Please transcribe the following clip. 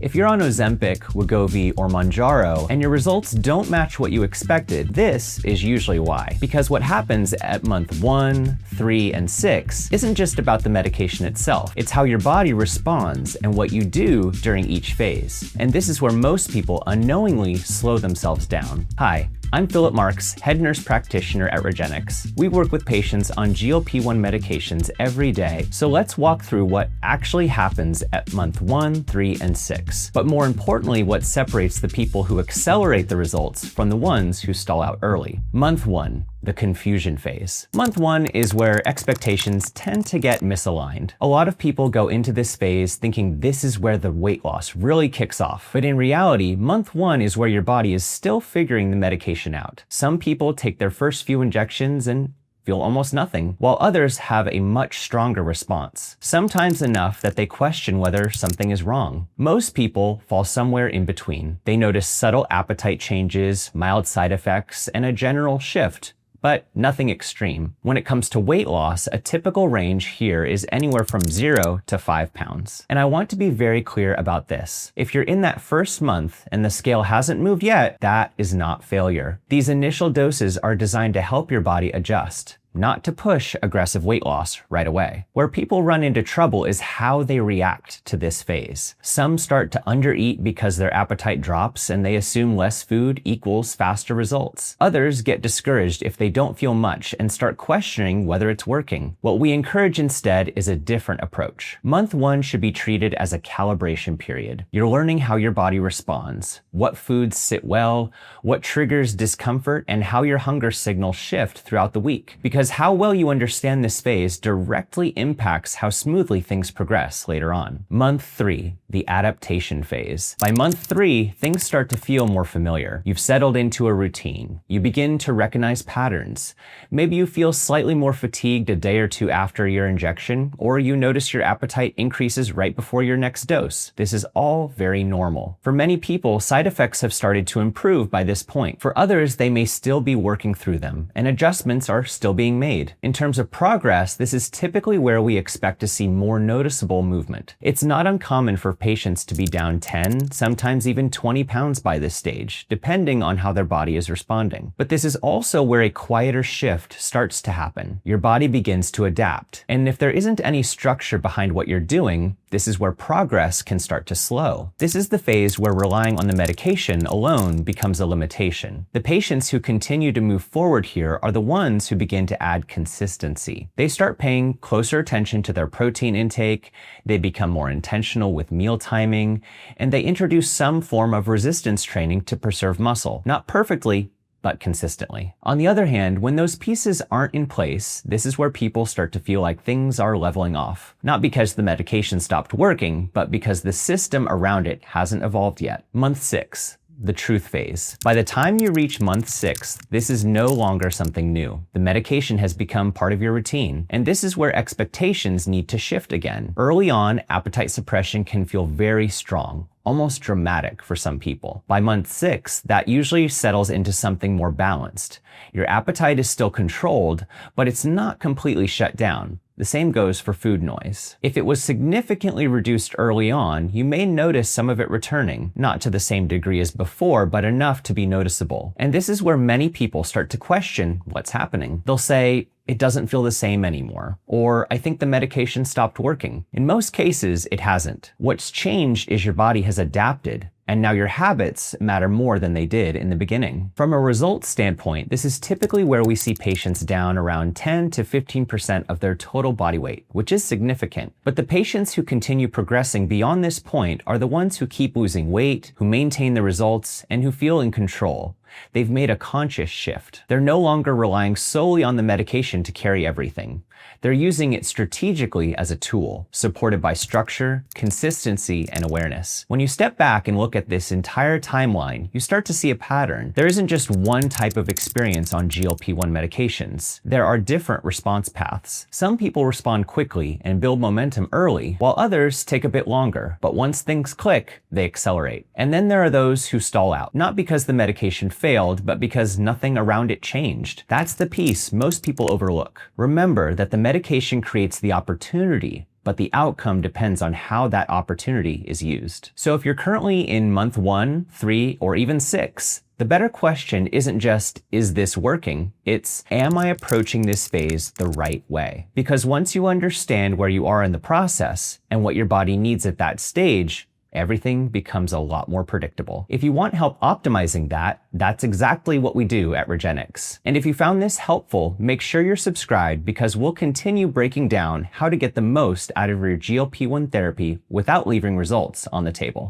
If you're on Ozempic, Wegovy, or Mounjaro, and your results don't match what you expected, this is usually why. Because what happens at month 1, 3, and 6 isn't just about the medication itself. It's how your body responds and what you do during each phase. And this is where most people unknowingly slow themselves down. Hi, I'm Philip Marks, head nurse practitioner at Regenics. We work with patients on GLP-1 medications every day, so let's walk through what actually happens at month 1, 3, and 6. But more importantly, what separates the people who accelerate the results from the ones who stall out early. Month 1. The confusion phase. Month 1 is where expectations tend to get misaligned. A lot of people go into this phase thinking this is where the weight loss really kicks off. But in reality, month 1 is where your body is still figuring the medication out. Some people take their first few injections and feel almost nothing, while others have a much stronger response, sometimes enough that they question whether something is wrong. Most people fall somewhere in between. They notice subtle appetite changes, mild side effects, and a general shift, but nothing extreme. When it comes to weight loss, a typical range here is anywhere from 0 to 5 pounds. And I want to be very clear about this. If you're in that first month and the scale hasn't moved yet, that is not failure. These initial doses are designed to help your body adjust, not to push aggressive weight loss right away. Where people run into trouble is how they react to this phase. Some start to undereat because their appetite drops and they assume less food equals faster results. Others get discouraged if they don't feel much and start questioning whether it's working. What we encourage instead is a different approach. Month 1 should be treated as a calibration period. You're learning how your body responds, what foods sit well, what triggers discomfort, and how your hunger signals shift throughout the week. Because how well you understand this phase directly impacts how smoothly things progress later on. Month 3, the adaptation phase. By month 3, things start to feel more familiar. You've settled into a routine. You begin to recognize patterns. Maybe you feel slightly more fatigued a day or two after your injection, or you notice your appetite increases right before your next dose. This is all very normal. For many people, side effects have started to improve by this point. For others, they may still be working through them, and adjustments are still being made. In terms of progress, this is typically where we expect to see more noticeable movement. It's not uncommon for patients to be down 10, sometimes even 20 pounds by this stage, depending on how their body is responding. But this is also where a quieter shift starts to happen. Your body begins to adapt, and if there isn't any structure behind what you're doing, this is where progress can start to slow. This is the phase where relying on the medication alone becomes a limitation. The patients who continue to move forward here are the ones who begin to add consistency. They start paying closer attention to their protein intake, they become more intentional with meal timing, and they introduce some form of resistance training to preserve muscle. Not perfectly, but consistently. On the other hand, when those pieces aren't in place, this is where people start to feel like things are leveling off. Not because the medication stopped working, but because the system around it hasn't evolved yet. Month 6. The truth phase. By the time you reach month 6, this is no longer something new. The medication has become part of your routine, and this is where expectations need to shift again. Early on, appetite suppression can feel very strong, almost dramatic for some people. By month 6, that usually settles into something more balanced. Your appetite is still controlled, but it's not completely shut down. The same goes for food noise. If it was significantly reduced early on, you may notice some of it returning, not to the same degree as before, but enough to be noticeable. And this is where many people start to question what's happening. They'll say, "It doesn't feel the same anymore," or "I think the medication stopped working." In most cases, it hasn't. What's changed is your body has adapted, and now your habits matter more than they did in the beginning. From a results standpoint, this is typically where we see patients down around 10 to 15% of their total body weight, which is significant. But the patients who continue progressing beyond this point are the ones who keep losing weight, who maintain the results, and who feel in control. They've made a conscious shift. They're no longer relying solely on the medication to carry everything. They're using it strategically as a tool, supported by structure, consistency, and awareness. When you step back and look at this entire timeline, you start to see a pattern. There isn't just one type of experience on GLP-1 medications. There are different response paths. Some people respond quickly and build momentum early, while others take a bit longer. But once things click, they accelerate. And then there are those who stall out, not because the medication failed, but because nothing around it changed. That's the piece most people overlook. Remember that the medication creates the opportunity, but the outcome depends on how that opportunity is used. So if you're currently in month 1, 3, or even 6, the better question isn't just, is this working? It's, am I approaching this phase the right way? Because once you understand where you are in the process and what your body needs at that stage, everything becomes a lot more predictable. If you want help optimizing that, that's exactly what we do at Regenics. And if you found this helpful, make sure you're subscribed because we'll continue breaking down how to get the most out of your GLP-1 therapy without leaving results on the table.